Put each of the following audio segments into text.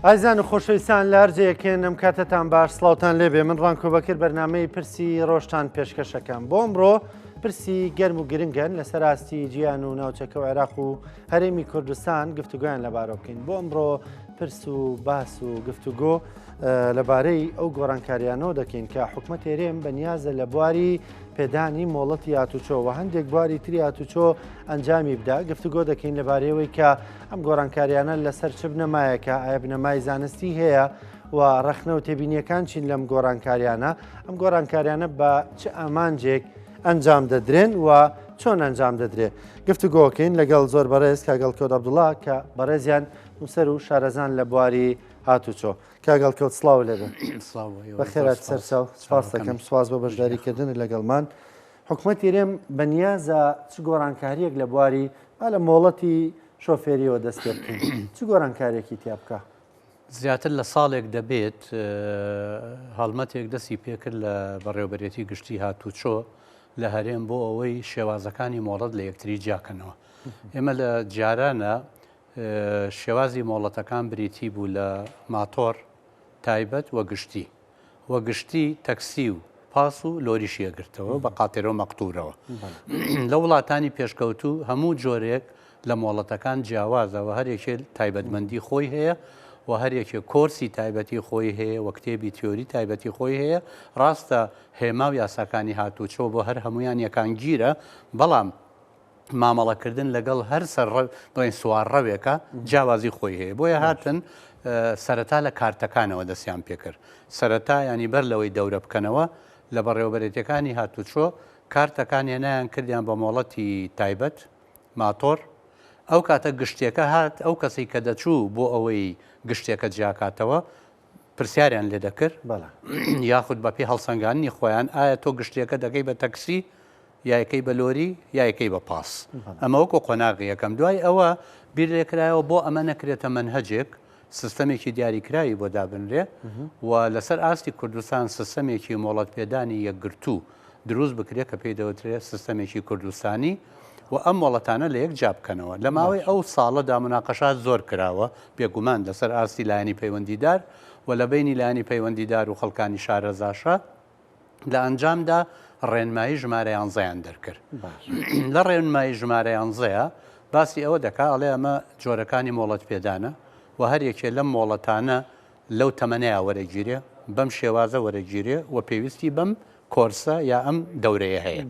ئازان و خۆشەویستان لە هەرجەیەکێن ئەم کاتتان باش سڵاوتان لێبێ من ڕانکۆ بەکرد بەرنامەی پرسی ڕۆژتان پێشکەشەکەم بۆ ئەمڕۆ پرسی گەرم و گرنگن لەسەر ئاستی جیان و ناوچەکە و عێراق و هەرێمی کوردستان گفتوگویان لەبارە بکەین بۆ ئەمڕۆ پرس و باس و گفتوگۆ لەبارەی ئەو گۆڕانکاریانەوە دەکەین کە حکومەت هێرێم بەنیازە لە بواری پێدانی مۆڵەتی هاتوچۆ و هەندێک بواری تری هاتوچۆ ئەنجامی بدا گفتوگۆ دەکەین لەبارەوەی کە ئەم گۆڕانکاریانە لەسەر چ بنەمایەکە ئایا بنەمای زانستی هەیە و ڕەخنە و تێبینیەکان چین لەم گۆڕانکاریانە ئەم گۆڕانکاریانە بە چ ئامانجێک ئەنجام دەدرێن و چۆن ئەنجام دەدرێت گفتوگۆکەین لەگەڵ زۆر بەڕێز کاگەڵ کەوت عەبدوڵڵا کە بەڕێزیان نووسەر و شارەزان لە بواری هاتوچۆ کاگەڵ کەوت سڵاو لێبێ بەخێرات سەرچاو سپاس دەکەم سواز بۆ بەشداریکردن لەگەڵمان حکومەت هێرێم بەنیازە چ گۆڕانکاریەک لە بواری لە مۆڵەتی شۆفێریەوە دەست پێ بکەین چ گۆڕانکارێکی تیا بکە زیاتر لە ساڵێک دەبێت هەڵمەتێک دەستی پێکرد لە بەڕێوەبەرێتی گشتی هاتوچۆ لە هەرێم بۆ ئەوەی شێوازەکانی مۆڵەت لە یەکتری جیاکەنەوە ئێمە لە جارانە شێوازی مۆڵەتەکان بریتی بوو لە ماتۆر تایبەت وە گشتی تەکسی و پاس و لۆریشیەگرتەوە بە قاتێرە و مەقتورەوە لە وڵاتانی پێشکەوتوو هەموو جۆرێک لە مۆڵەتەکان جیاوازەوە هەرێکێ تایبەتمەندی خۆی هەیە و هەرێکێ کۆرسی تایبەتی خۆی هەیە وە کتێبی تیۆری تایبەتی خۆی هەیە ڕاستە هێما و یاساکانی هاتوچۆ بۆ هەر هەمویان یەکان گیرە بەڵام مامەڵەکردن لەگەڵ هەر بڵین سوارڕەوێکە جیاوازی خۆی هەیە بۆیە هاتن سەرەتا لە کارتەکانەوە دەستیان پێکرد سەرەتا ینی بەر لەوەی دەورە بکەنەوە لە بەڕێوەبەرێتەکانی هاتوچۆ کارتەکان هێنایان کردیان بە مۆڵەتی تایبەت ماتۆر ئەو کاتە گشتێکە هات ئەو کەسی کە دەچوو بۆ ئەوەی گشتێکە جیاکاتەوە پرسیاریان لێ دەکرد یاخود بەپی هەڵسەنگانی خۆیان ئایا تۆ گشتێکە دەکەی بە تەکسی یایەکەی بە لۆری یایەکەی بە پاس ئەمە وەکو قۆناغی یەکەم دوای ئەوە بیر لێکرایەوە بۆ ئەمە نەکرێتە منهەجێک سیستەمێکی دیاریکراوی بۆ دابنرێ و لەسەر ئاستی کوردستان سیستەمێکی مۆڵەت پێدانی یەکگرتوو دروست بکرێت کە پێی دەوترێت سیستەمێکی کوردستانی و ئەم مۆڵەتانە لە یەک جا بکەنەوە لە ماوەی ئەو ساڵەدا مناقەشات زۆر کراوە بێگومان لەسەر ئاستی لایەنی پەیوەندیدار و لە بینی لایەنی پەیوەندیدار و خەڵکانی شارەزاشە لە ئەنجامدا ڕێنمایی ژمارە 11یان دەرکرد لە ڕێنمایی ژمارە 11 باسی ئەوە دەکا ئەڵێ ئەمە جۆرەکانی مۆڵەت پێدانە و هەرێکێ لەم مۆڵەتانە لەو تەمەنەیە وەرەگیرێ بەم شێوازە وەرەگیرێ و پێویستی بەم کۆرسە یا ئەم دەورەیە هەیە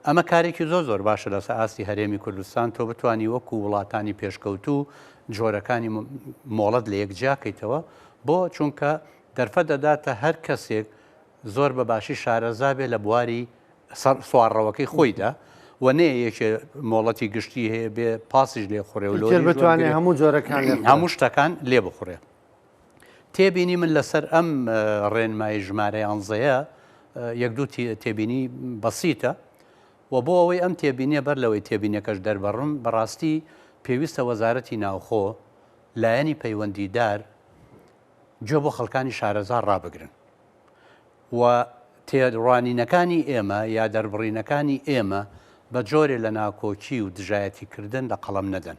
ئەمە کارێکی زۆر باشە لەسەر ئاستی هەرێمی کوردستان تۆ بتوانی وەکو وڵاتانی پێشکەوتوو جۆرەکانی مۆڵەت لە یەکجیاکەیتەوە بۆ چونکە دەرفە دەداتە هەر کەسێک زۆر بە باشی شارەزا بێ لە بواری سوارڕەوەکەی خۆیدا و نێ یەکێ مۆڵەتی گشتی هەیە بێ پاسیش لێ خوڕێ و لۆری بتوانێت هەموو جۆرەکان هەموو شتەکان لێ بخوڕێ تێبینی من لەسەر ئەم ڕێنمایی ژمارە 11 یەک دوو تێبینی بەسیتە و بۆ ئەوەی ئەم تێبینیە بەر لەوەی تێبینەکەش دەربڕم بەڕاستی پێویستە وەزارەتی ناوخۆ لایەنی پەیوەندیدار گوێ بۆ خەڵکانی شارەزا ڕابگرن و تێڕوانینەکانی ئێمە یا دەربڕینەکانی ئێمە بە جۆرێ لە ناکۆکی و دژایەتیکردن لە قەڵەم نەدەن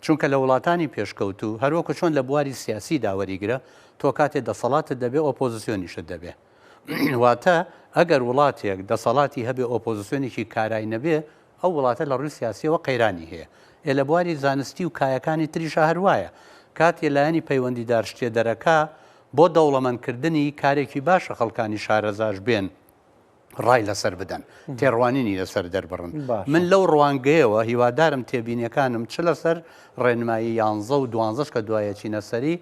چونکە لە وڵاتانی پێشکەوتوو هەروەکو چۆن لە بواری سیاسی داوەریگرە تۆ کاتێ دەسەڵاتت دەبێ ئۆپۆزیسیۆنیشت دەبێ واتە ئەگەر وڵاتێک دەسەڵاتی هەبێ ئۆپۆزیسیۆنێکی کارای نەبێ ئەو وڵاتە لە ڕووی سیاسیەوە قەیرانی هەیە لە بواری زانستی و کایەکانی تریشە هەروایە کاتێ لایەنی پەیوەندیدار شتێ دەرەکا بۆ دەوڵەمەندکردنی کارێکی باشە خەڵکانی شارەزاش بێن ڕای لەسەر بدەن تێڕوانینی لەسەر دەربڕن من لەو ڕوانگەیەوە هیوادارم تێبینیەکانم چ لەسەر ڕێنمایی 11 و 12 کە دوایەکی نەسەری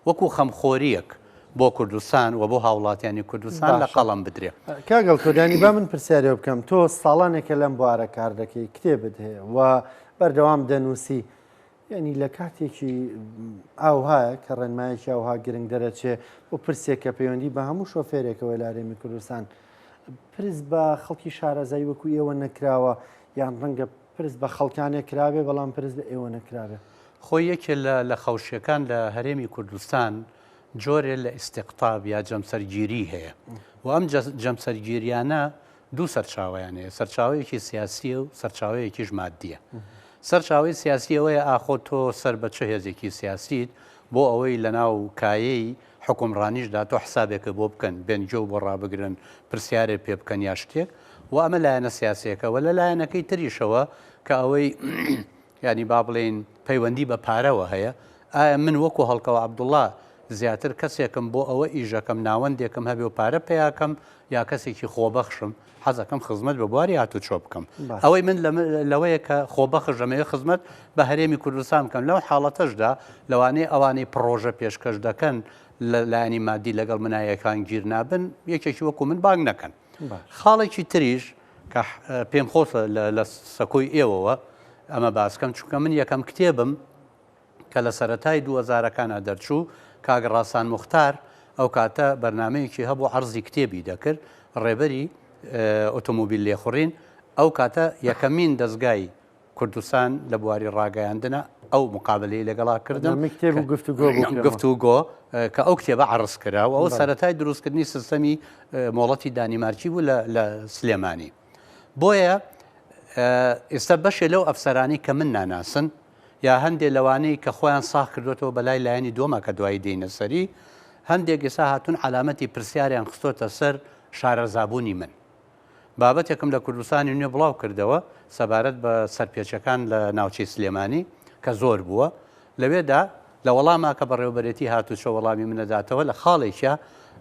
وەکو خەمخۆریەک بۆ کوردستان و بۆ هاوڵاتیانی کوردستان لە قەڵم بدرێ کاگەڵ کۆدانی با من پرسیارێ بکەم تۆ ساڵانێکە لەم بوارە کار دەکەی کتێبت هەیە و بەردەوام دەنووسی یعنی لە کاتێکی ئاوهایە کە ڕێنمایەکی ئاوها گرنگ دەرەچێ بۆ پرسێکە پەیوەندی بە هەموو شۆفێرێکەوە لە هەرێمی کوردستان پرس بە خەڵکی شارەزایی وەکو ئێوە نەکراوە یان ڕەنگە پرس بە خەڵکانێک کرابێ بەڵام پرس بە ئێوە نەکرابێ خۆی یەکێ لە خەوشیەکان لە هەرێمی کوردستان جۆرێ لە ئیستیقطاب یا جەمسەرگیری هەیە و ئەم جەمسەرگیریانە دوو سەرچاوەیان هەیە سەرچاوەیەکی سیاسیە و سەرچاوەیەکیش مادیە سەرچاوەی سیاسی ئەوەیە ئاخۆ تۆ سەر بە چه هێزێکی سیاسیت بۆ ئەوەی لە ناو کایەی حکومڕانیشدا تۆ حسابێکە بۆ بکەن بێنجە و بۆ ڕابگرن پرسیارێک پێ بکەن یا شتێک و ئەمە لایەنە سیاسەکەەوە لە لایەنەکەی تریشەوە کە ئەوەی ینی با بڵێن پەیوەندی بە پارەوە هەیە ئایا من وەکو هەڵکەوە عەبدوڵڵا زیاتر کەسێکم بۆ ئەوە ئیژەکەم ناوەندێکم هەبێ و پارە پێیاکەم یا کەسێکی خۆبەخشم حەزەکەم خزمەت بە بواری هاتوچۆ بکەم ئەوەی من لەوەیە کە خۆبەخژەمەیە خزمەت بە هەرێمی کوردستان بکەم لەو حاڵەتەشدا لەوانەیە ئەوانەی پرۆژە پێشکەش دەکەن لە لایەنی مادی لەگەڵ منایەکان گیر نابن یەکێکی وەکو من بانگ نەکەن خاڵێکی تریش کە پێم خۆشە لە سەکۆی ئێوەوە ئەمە باسکەم چونکە من یەکەم کتێبم کە لە سەرەتای 2000ەکانە دەرچوو کاگڕاسان موختار ئەو کاتە بەرنمەیەکی هەبوو عەرزی کتێبی دەکرد ڕێبەری ئۆتۆمۆبیل لێخوڕین ئەو کاتە یەکەمین دەستگای کوردستان لە بواری ڕاگەیاندنە ئەو مقابلەی لەگەڵا کردم گفتوگۆ کە ئەو کتێبە عەرز کراوە ئەو سەرەتای دروستکردنی سیستەمی مۆڵەتی دانیمارکی بوو لە سلێمانی بۆیە ئێستا بەشێ لەو ئەفسەرانی کە من ناناسن یا هەندێک لەوانەی کە خۆیان ساخ کردوێتەوە بەلای لایەنی دۆمە کە دوای دێنە سەری هەندێک ئێستا هاتوون علامەتی پرسیاریان خستۆتە سەر شارەزابوونی من بابەتێکم لە کوردستانی نوێ بڵاو کردەوە سەبارەت بە سەرپێچەکان لە ناوچەی سلێمانی کە زۆر بووە لەوێدا لە وەڵاما کە بەڕێوەبەرێتی هاتوچۆ وەڵامی منەداتەوە لە خاڵێکە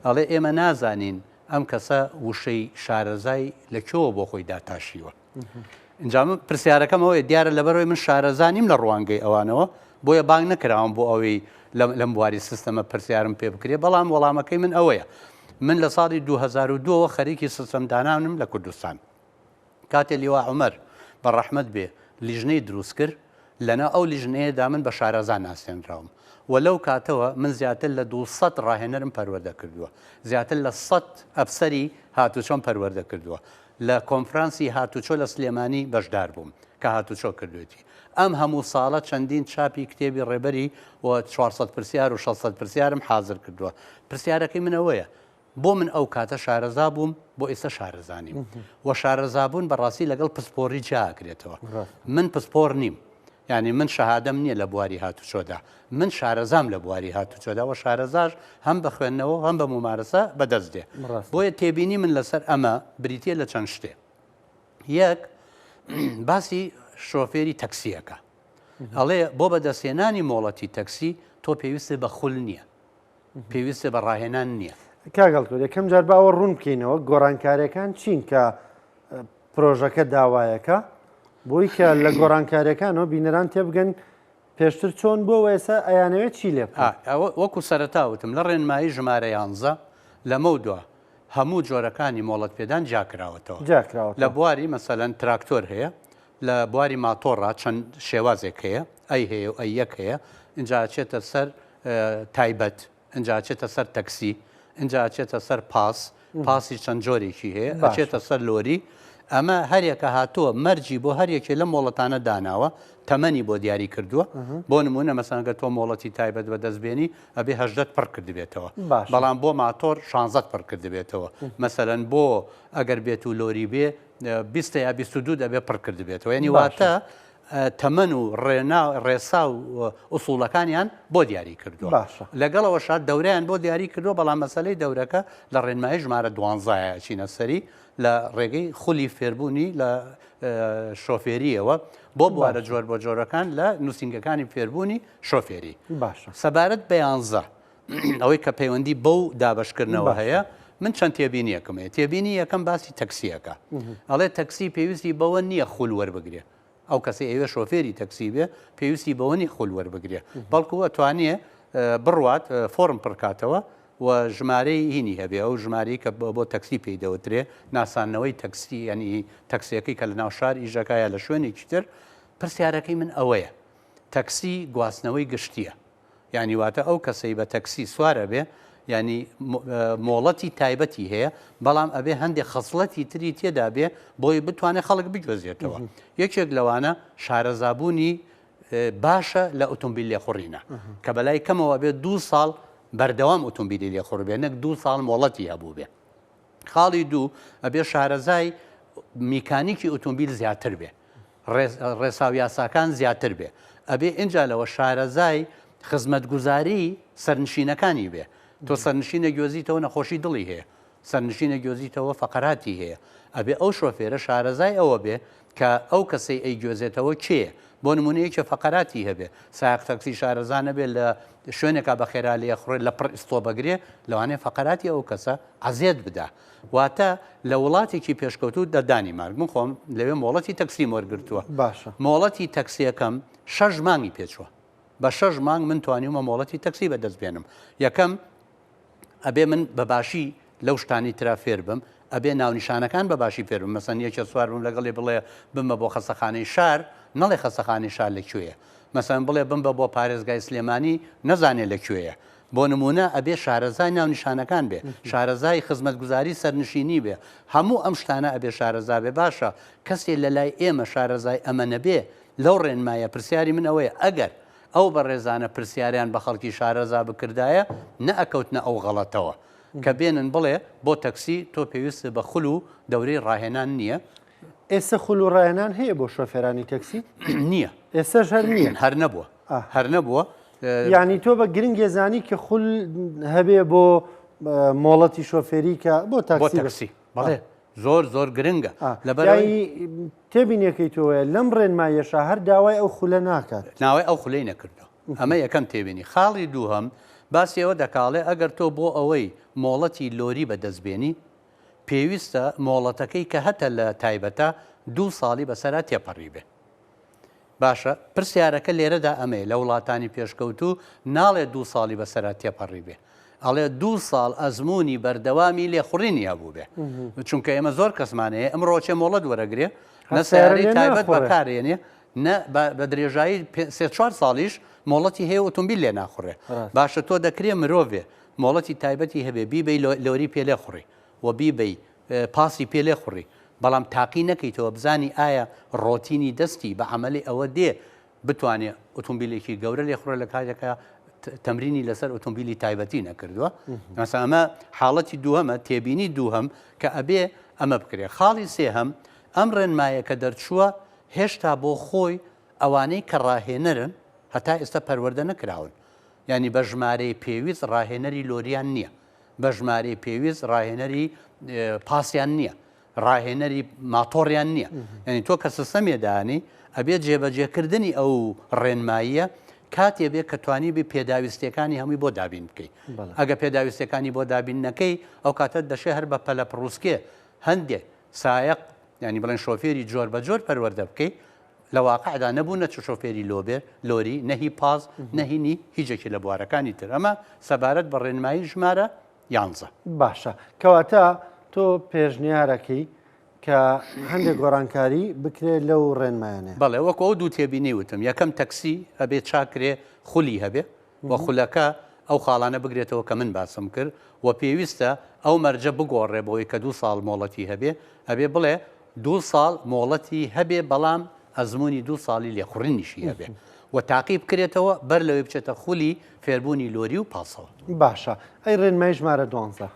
ئەڵێ ئێمە نازانین ئەم کەسە وشەی شارەزای لەکوێوە بۆ خۆی داتاشیوە اینجا پرسیارەکەمەوەی دیارە لەبەرەوەی من شارەزانیم لە ڕوانگەی ئەوانەوە بۆیە بانگ نەکراوم بۆ ئەوەی لەم بواری سیستەمە پرسیارم پێ بکرێ بەڵام وەڵامەکەی من ئەوەیە من لە ساڵی 2002ەوە خەریکی سیستەمدانانم لە کوردستان کاتێ لیوا عومەر بە ڕەحمەت بێ لیژنەی دروست کرد لەنا ئەو لیژنەیەدا من بە شارەزان ناسێنراوم و لەو کاتەوە من زیاتر لە 200 ڕاهێنەرم پەروەردە کردووە زیاتر لە 100 ئەفسەری هاتوچۆم پەروەردە کردووە لە کۆنفرانسی هاتوچۆ لە سلێمانی بەشدار بووم کە هاتوچۆ کردوێتی ئەم هەموو ساڵە چەندین چاپی کتێبی ڕێبەری و 400 پرسیار و 600 پرسیارم حاضر کردووە پرسیارەکەی منەوەیە بۆ من ئەو کاتە شارەزا بووم بۆ ئێستا شارەزانیم و شارەزابوون بەڕاستی لەگەڵ پسپۆری جاکرێتەوە من پسپۆر نیم یعنی من شەهادەم نییە لە بواری هاتوچۆدا من شارەزام لە بواری هاتوچۆدا و شارەزاش هەم بە خوێندنەوە هەم بە ممارەسە بەدەست دێ بۆیە تێبینی من لەسەر ئەمە بریتە لە چەند شتێ یەک باسی شۆفێری تەکسیەکە ئەڵێ بۆ بەدەستێنانی مۆڵەتی تەکسی تۆ پێویستە بە خول نییە پێویستە بە ڕاهێنان نییە کاگەڵتۆ یەکەم جار باوە ڕوون بکەینەوە گۆڕانکاریەکان چین کە پرۆژەکە داوایەکە بۆی کە لە گۆڕانکاریەکانەوە بینەران تێبگەن پێشتر چۆن بۆ ئێستا ئەیانەوێت چی لێ وەکو سەرەتاوتم لە ڕێنمایی ژمارە 11 لەمە دووە هەموو جۆرەکانی مۆڵەت پێدان جاکراوەتەوە لە بواری مەسەلەن تراکتۆر هەیە لە بواری ماتۆڕا چەند شێوازێک هەیە ئەی هەیە و ئەی یەک هەیە اینجا چێتە سەر تایبەت اینجا چێتە سەر تەکسی اینجا چێتە سەر پاسی چەند جۆرێکی هەیە ئەچێتە سەر لۆری ئەمە هەرێکە هاتووە مەرجی بۆ هەرێکی لە مۆڵەتانە داناوە تەمەنی بۆ دیاری کردووە بۆ نمونە مەسەنگە تۆ مۆڵەتی تایبەت بە دەستبێنی ئەبێ هەژدەت پڕ کردبێتەوە بەڵام بۆ ماتۆر 16 پڕ کردبێتەوە مەسەلەن بۆ ئەگەر بێت و لۆری بێ 20 یا 22 دەبێ پڕ کردبێتەوە ینی واتە تەمەن و ڕێسا و ئوسوڵەکانیان بۆ دیاری کردووە لەگەڵەوە شاد دەورەیان بۆ دیاری کردووە بەڵام مەسەلەی دەورەکە لە ڕێنمایی ژمارە 12 چینە سەری لە ڕێگەی خولی فێربوونی لە شۆفێریەوە بۆ بوارە جۆر بۆ جۆرەکان لە نووسنگەکانی فێربوونی شۆفێری سەبارەت بە 11 ئەوەی کە پەیوەندی بەو دابشکردنەوە هەیە من چەند تێبینیەکەم هەیە تێبینی یەکەم باسی تەکسیەکە ئەڵێ تەکسی پێویستی بەوە نییە خول وەربگرێ ئەو کەسی ئەوێ شۆفێری تەکسی بێ پێویستی بەوەنی خول وەربگرێ بەڵکو ئەتوانێ بڕوات فۆرم پڕکاتەوە و ژمارەی هینی هەبێ ئەو ژمارەی کە بۆ تەکسی پێی دەوترێ ناسانەوەی تەکسی ینی تەکسیەکەی کە لە ناو شار ئیژەکایە لە شوێنێکی تر پرسیارەکەی من ئەوەیە تەکسی گواستنەوەی گشتیە یعنی واتە ئەو کەسەی بە تەکسی سوارە بێ ینی مۆڵەتی تایبەتی هەیە بەڵام ئەبێ هەندێک خەسڵەتی تری تێدا بێ بۆی بتوانێت خەڵک بگوێزێتەوە یەکێک لەوانە شارەزابوونی باشە لە ئۆتۆمبیل لێخوڕینە کە بەلای کەمەوە بێت 2 ساڵ بەردەوام ئۆتۆمبیلی لێخوڕ بێ نەک 2 ساڵ مۆڵەتی هەبوو بێ خاڵی دوو ئەبێ شارەزای میکانیکی ئۆتۆمبیل زیاتر بێ ڕێساو یاساکان زیاتر بێ ئەبێ ئینجا لەوە شارەزای خزمەتگوزاری سەرنشینەکانی بێ تۆ سەرنشینە گوێزیتەوە نەخۆشی دڵی هەیە سەرنشینە گوێزیتەوە فەقەراتی هەیە ئەبێ ئەو شۆفێرە شارەزای ئەوە بێ کە ئەو کەسەی ئەیگوێزێتەوە کێ بۆ نمونەیەکە فەقەراتی هەبێ سایق تەکسی شارەزانە بێت لە شوێنێکا بە خێرا لێ خوڕێت لە پڕ ئستۆ بەگرێ لەوانەیە فەقەراتی ئەو کەسە عەزیەت بدا واتە لە وڵاتێکی پێشکەوتوو دەدانی مارگ من خۆم لەوێ مۆڵەتی تەکسیم وەرگرتووە باشە مۆڵەتی تەکسیەکەم 6 مانگی پێچووە بە 6 مانگ من توانیومە مۆڵەتی تەکسی بەدەست بێنم یەکەم ئەبێ من بەباشی لەو شتانی ترا فێر بم ئەبێ ناونیشانەکان بەباشی فێر بم مەسەن یەکە سوار بم لەگەڵێ بڵێ بمە بۆ خەسەخانەی شار نەڵێ خەسەخانەی شار لەکوێیە مەسەن بڵێ بمبە بۆ پارێزگای سلێمانی نەزانێ لەکوێیە بۆ نمونە ئەبێ شارەزای ناونیشانەکان بێ شارەزای خزمەتگوزاری سەرنشینی بێ هەموو ئەم شتانە ئەبێ شارەزا بێ باشە کەسێ لە لای ئێمە شارەزای ئەمە نەبێ لەو ڕێنمایە پرسیاری من ئەوەیە ئەگەر ئەو بە ڕێزانە پرسیاریان بە خەڵکی شارەزا بکردایە نەئەکەوتنە ئەو غەڵەتەوە کە بێنن بڵێ بۆ تەکسی تۆ پێویست بە خول و دەورەی ڕاهێنان نییە ئێستا خول و ڕایەنان هەیە بۆ شۆفێرانی تەکسی نییە ئێستاش هەر نییە هەر نەبووە یعنی تۆ بە گرنگێ زانی کە خول هەبێ بۆ مۆڵەتی شۆفێری کە بۆ تاکسی بەڵێ زۆر گرنگە لەبەر تێبینەکەی تۆە لەم ڕێنمایەشە هەر داوای ئەو خولە ناکات ناوای ئەو خولەی نەکردەوە ئەمە یەکەم تێبینی خاڵی دووهەم باسیەوە دەکاڵێ ئەگەر تۆ بۆ ئەوەی مۆڵەتی لۆری بەدەستبێنی پێویستە مۆڵەتەکەی کە هەتە لە تایبەتە 2 ساڵی بەسەرا تێپەڕی بێ باشە پرسیارەکە لێرەدا ئەمەیە لە وڵاتانی پێشکەوتوو ناڵێ 2 ساڵی بەسەرا تێپەڕی بێ ئەڵێ 2 ساڵ ئەزمموی بەردەوامی لێخوڕینی هەبوو بێ چونکە ئێمە زۆر کەسمانەیە ئەم ڕۆچێ مۆڵەت وەرەگرێ نەسیاری تایبەت بەکارێنێ بە درێژایی 3-4 ساڵیش مۆڵەتی هەیە ئۆتۆمبیل لێ ناخوڕێ باشە تۆ دەکرێ مرۆڤێ مۆڵەتی تایبەتی هەبێ بیبەی لۆری پێ لێ خوڕی و بیبەی پاسی پێ لێ خوڕی بەڵام تاقی نەکەیتەوە بزانی ئایا ڕۆتینی دەستی بە عملی ئەوە دێ بتوانێت ئۆتۆمبیلێکی گەورە لێ خوڕە لە کاتێکە تەمرینی لەسەر ئۆتۆمبیلی تایبەتی نەکردووە مەسا ئەمە حاڵەتی دووهەمە تێبینی دووهەم کە ئەبێ ئەمە بکرێ خاڵی سێهەم ئەم ڕێنمایە کە دەرچووە هێشتا بۆ خۆی ئەوانەی کە ڕاهێنەرن هەتا ئێستا پەروەردە نەکراون ینی بە ژمارەی پێویست ڕاهێنەری لۆریان نییە بە ژمارەی پێویست ڕاهێنەری پاسیان نییە ڕاهێنەری ماتۆڕیان نییە ینی تۆ کە سیستەمێدانی ئەبێت جێبەجێکردنی ئەو ڕێنماییە کاتێ بێت کە توانی بێ پێداویستەکانی هەمووی بۆ دابین بکەیت ئەگە پێداویستەکانی بۆ دابین نەکەی ئەو کاتە دەشێ هەر بە پەلە پڕوسکێ هەندێک سایق ینی بڵێن شۆفێری جۆر بە جۆر پەروەردە بکەیت لە واقعدا نەبوو نەچ شۆفێری لۆری نەهی پاز نەهینی هیچێکی لە بوارەکانی تر ئەمە سەبارەت بە ڕێنمایی ژمارە 11 باشە کەواتە تۆ پێشنیارەکەی کە هەندێک گۆڕانکاری بکرێت لەو ڕێنمایانێ بەڵێ وەکو ئەو دوو تێبینی وتم یەکەم تەکسی ئەبێت چاکرێ خولی هەبێ و خولەکە ئەو خاڵانە بگرێتەوە کە من باسم کرد و پێویستە ئەو مەرجە بگۆڕێ بۆی کە 2 ساڵ مۆڵەتی هەبێ ئەبێ بڵێ 2 ساڵ مۆڵەتی هەبێ بەڵام ئەزمموی 2 ساڵی لێخوڕینیشی هەبێ و تاقی بکرێتەوە بەر لەوەی بچێتە خولی فێربوونی لۆری و پاسەوە باشە ئەی ڕێنمای ژمارە 12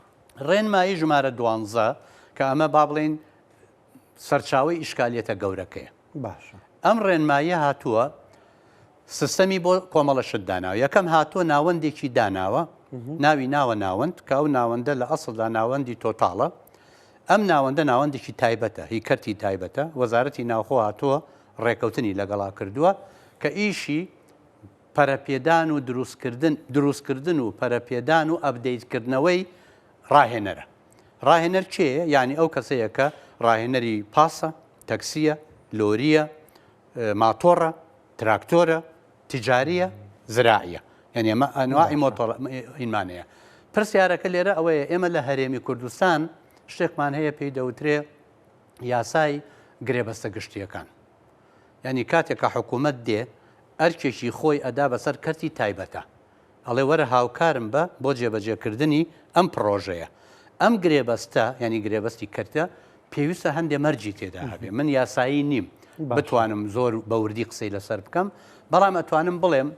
ڕێنمایی ژمارە 12 کە ئەمە با بڵێن سەرچاوی ئیشکالیەتە گەورەکەیە باشە ئەم ڕێنمایە هاتووە سیستەمی بۆ کۆمەڵە شت داناوە یەکەم هاتووە ناوەندێکی داناوە ناوی ناوە ناوەند کە ئەو ناوەندە لە ئەسڵدا ناوەندی تۆتاڵە ئەم ناوەندە ناوەندێکی تایبەتە هی کەرتی تایبەتە وەزارەتی ناوخۆ هاتووە ڕێکەوتنی لەگەڵا کردووە کە ئیشی پەرەپێدان و دروستکردن و پەرەپێدان و ئەبدەیتکردنەوەی ڕاهێنەرە ڕاهێنەر چێە یعنی ئەو کەسەیە کە ڕاهێنەری پاسە تەکسیە لۆریە ماتۆڕە تراکتۆرە تیجاریە زراعیە یعنی ئەمە ئەنواعی مۆتۆڕ ئینمانەیە پرسیارەکە لێرە ئەوەیە ئێمە لە هەرێمی کوردستان شتێکمان هەیە پێی دەوترێ یاسای گرێبەستە گشتیەکان ینی کاتێکە حکوومەت دێ ئەرکێکی خۆی ئەدا بەسەر کەرتی تایبەتە ئەڵێ وەرە هاوکارم بە بۆ جێبەجێکردنی ئەم پرۆژەیە ئەم گرێبەستە ینی گرێبەستی کردە پێویستە هەندێ مەرجی تێدا هەبێ من یاسایی نیم بتوانم زۆر بەوردی قسەی لەسەر بکەم بەڵام ئەتوانم بڵێم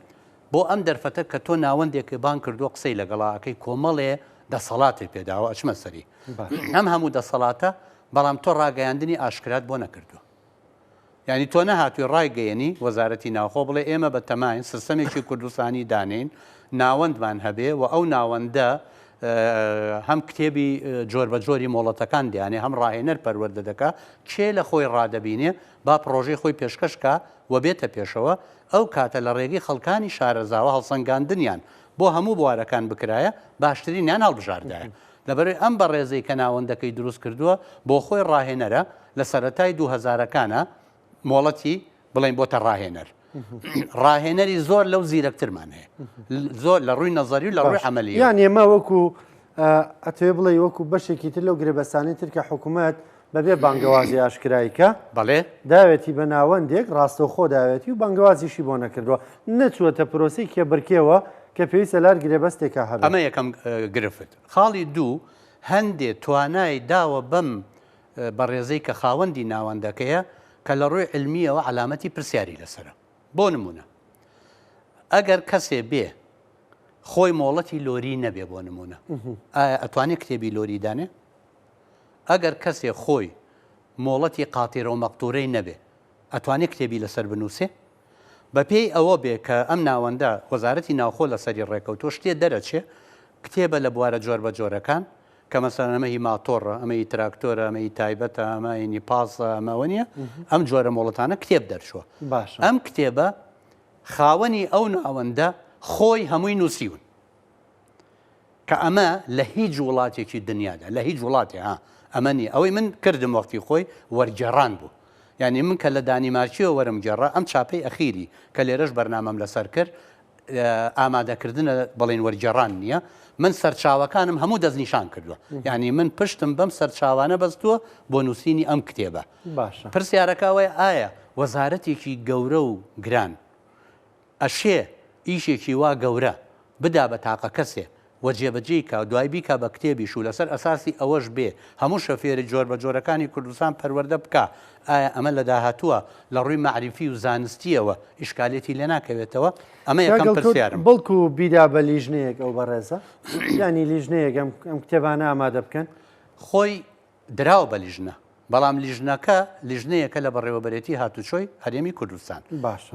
بۆ ئەم دەرفەتە کە تۆ ناوەندێکی بان کردووە قسەی لەگەڵاکەی کۆمەڵێ دەسەڵاتی پێداوە ئەچمە سەری ئەم هەموو دەسەڵاتە بەڵام تۆ ڕاگەیاندنی ئاشکرات بۆ نەکردووە ینی تۆ نەهاتووی ڕایگەیەنی وەزارەتی ناوخۆ بڵێ ئێمە بە تەماین سیستەمێکی کوردستانی دانین ناوەندمان هەبێ و ئەو ناوەندە هەم کتێبی جۆر بە جۆری مۆڵەتەکان دیانێ هەم ڕاهێنەر پەروەردە دەکا کێ لە خۆی ڕادەبینێ با پرۆژەی خۆی پێشکەشکە و بێتە پێشەوە ئەو کاتە لە ڕێگەی خەڵکانی شارەزاوە هەڵسەنگاندنیان بۆ هەموو بوارەکان بکرایە باشترینیان هەڵبژاردایە لەبەرەوەی ئەم بەڕێزەی کە ناوەندەکەی دروست کردووە بۆ خۆی ڕاهێنەرە لە سەرەتای 2000ەکانە مۆڵەتی بڵێن بۆتە ڕاهێنەر ڕاهێنەری زۆر لەو زیرەکترمان هەیە زۆر لە ڕووی نەزەری و لە ڕووی عەمەلی یان ئێمە وەکو ئەتوێ بڵێ وەکو بەشێکی تر لەو گرێبەستانی تر کە حکوومەت بەبێ بانگەوازی ئاشکرایکە بەڵێ داوێتی بە ناوەندێک ڕاستەوخۆ داوێتی و بانگەوازیشی بۆ نەکردووە نەچووەتە پرۆسی کێبڕکێەوە کە پێویستە لار گرێبەستێکە هەبێت ئەمە یەکەم گرفت خاڵی دوو هەندێ توانای داوە بەم بەڕێزەی کە خاوەندی ناوەندەکەیە کە لە ڕووی علمیەوە علامەتی پرسیاری لەسرە بۆ نمونە ئەگەر کەسێ بێ خۆی مۆڵەتی لۆری نەبێ بۆ نمونە ئایا ئەتوانێت کتێبی لۆری دانێ ئەگەر کەسێ خۆی مۆڵەتی قاتیرە و مەقتورەی نەبێ ئەتوانێت کتێبی لەسەر بنووسێ بە پێی ئەوە بێ کە ئەم ناوەندە وەزارەتی ناوخۆ لە سەری ڕێکەوتۆ شتێ دەرەچێ کتێبە لە بوارە جۆر بە جۆرەکان کە مەسەن ئەمەهی ماتۆڕە ئەمەی تراکتۆرە ئەمەی تایبەتە ئەمەینی پاسە ئەمەوە نیە ئەم جۆرە مۆڵەتانە کتێب دەرچووە ئەم کتێبە خاوەنی ئەو ناوەندە خۆی هەمووی نووسیون کە ئەمە لە هیچ وڵاتێکی دنیادا لە هیچ وڵاتێ ئەمەنی ئەوەی من کردم وەختی خۆی وەرجێڕان بوو یعنی من کە لە دانیمارچیەوە وەرم گێڕا ئەم چاپەی ئەخیری کە لێرەش بەرنامەم لەسەر کرد ئامادەکردنە بەڵێن وەرجێڕان نییە من سەرچاوەکانم هەموو دەستنیشان کردووە یعنی من پشتم بەم سەرچاوانە بەستووە بۆ نووسینی ئەم کتێبە پرسیارەکەوەی ئایا وەزارەتێکی گەورە و گران ئەشێ ئیشێکی وا گەورە بدا بە تاقە کەسێ وە جێبەجێ کە دوای بیکە بە کتێبیش و لەسەر ئەساسی ئەوەش بێ هەموو شەفێری جۆر بە جۆرەکانی کوردستان پەروەردە بکە ئایا ئەمە لە داهاتووە لە ڕووی معریفی و زانستیەوە ئیشکالێتی لێ ناکەوێتەوە ئەمە یەکەم پرسیارم بەڵکو بیدا بە لیژنەیەک ئەو بەڕێزە ینی لیژنەیەک ئەم کتێبانە ئامادە بکەن خۆی دراوە بە لیژنە بەڵام لیژنەکە لیژنەیەکە لە بەڕێوەبەرێتی هاتوچۆی هەرێمی کوردستان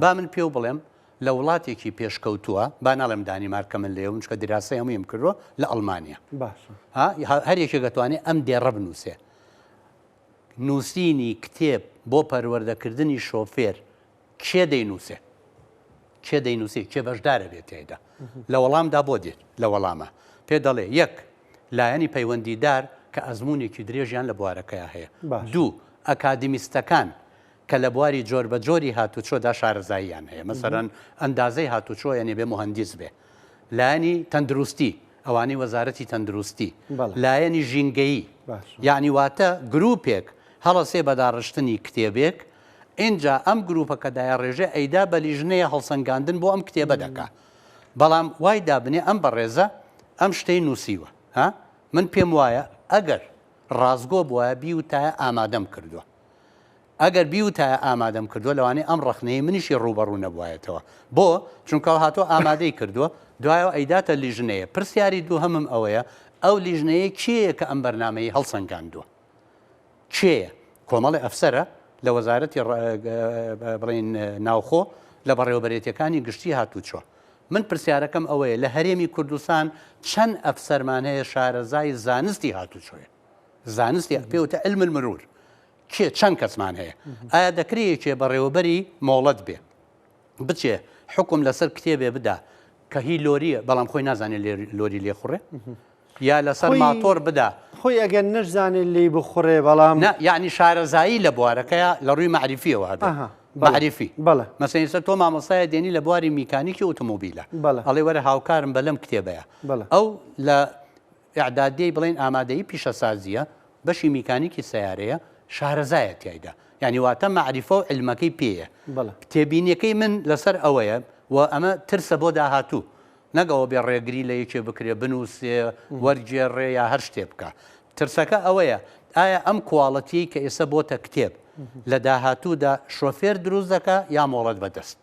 با من پێو بڵێم لە وڵاتێکی پێشکەوتووە با ناڵێم دانیمارکە من لێوم چکە دیراسی هەموویم کردووە لە ئەڵمانیا هەر یەکێک دەتوانێت ئەم دێڕە بنووسێ نووسینی کتێب بۆ پەروەردەکردنی شۆفێر کێ دەینووسێ کێ دەینووسی کێ بەشدارە بێت تێدا لە وەڵامدا بۆ دێت لە وەڵامە پێ دەڵێ یەک لایەنی پەیوەندیدار کە ئەزمموونێکی درێژیان لە بوارەکەیە هەیە دوو ئەکادمیستەکان کە لە بواری جۆر بە جۆری هاتوچۆدا شارەزاییان هەیە مەسەرەن ئەندازەی هاتوچۆ یعنی بێ مهندس بێ لایەنی تەندروستی ئەوانەی وەزارەتی تەندروستی لایەنی ژینگەیی یعنی واتە گروپێک هەڵەسێ بەداڕشتنی کتێبێک اینجا ئەم گروپەکە دایە ڕێژێ ئەیدا بە لیژنەیە هەڵسەنگاندن بۆ ئەم کتێبە دەکا بەڵام وای دابنێ ئەم بەڕێزە ئەم شتەی نووسیوە من پێم وایە ئەگەر ڕازگۆ بووە بیوتایە ئامادەم کردووە ئەگەر بیوتایە ئامادەم کردووە لەوانەیە ئەم ڕەخنەیە منیشی ڕوبەڕوو نەبوایەتەوە بۆ چونکە هاتۆ ئامادەی کردووە دوایەوە ئەیداتە لیژنەیە پرسیاری دوو هەمم ئەوەیە ئەو لیژنەیە کێیە کە ئەم بەرنامەی هەڵسەنگاندووە کێیە کۆمەڵی ئەفسەرە لە وەزارەتی بڵێن ناوخۆ لە بەڕێوەبەرێتیەکانی گشتی هاتوچۆ من پرسیارەکەم ئەوەیە لە هەرێمی کوردستان چەند ئەفسەرمان هەیە شارەزای زانستی هاتوچۆیە زانستی پێوتە علم المرور کێ چەند کەسمان هەیە ئایا دەکرێتێ بەڕێوەبەری مۆڵەت بێ بچێ حکم لەسەر کتێبێ بدا کە هی لۆریە بەڵام خۆی نازانێت لۆری لێخوڕێ یا لەسەر ماتۆر بدا خۆی ئەگەر نەشزانێت لی بخوڕێ بەڵام یعنی شارەزایی لە بوارەکەیە لە ڕووی معریفیەوە هەبێ معریفی مەسەلەن تۆ مامۆستایە دێنی لە بواری میکانیکی ئۆتۆمۆبیلە ئەڵێ وەرە هاوکارم بە لەم کتێبەیە ئەو لە ئیعدادیەی بڵێن ئامادەیی پیشەسازیە بەشی میکانیکی سیارەیە شارەزایە تایدا یعنی واتە معریفە و علمەکەی پێیە تێبینیەکەی من لەسەر ئەوەیە و ئەمە ترسە بۆ داهاتوو نەگەوە بێ ڕێگری لە یەکێ بکرێ بنووسێ وەرجێڕێ یا هەر شتێ بکە ترسەکە ئەوەیە ئایا ئەم کوواڵەتی کە ئێستا بۆتە کتێب لە داهاتوودا شۆفێر دروست دەکە یا مۆڵەت بەدەست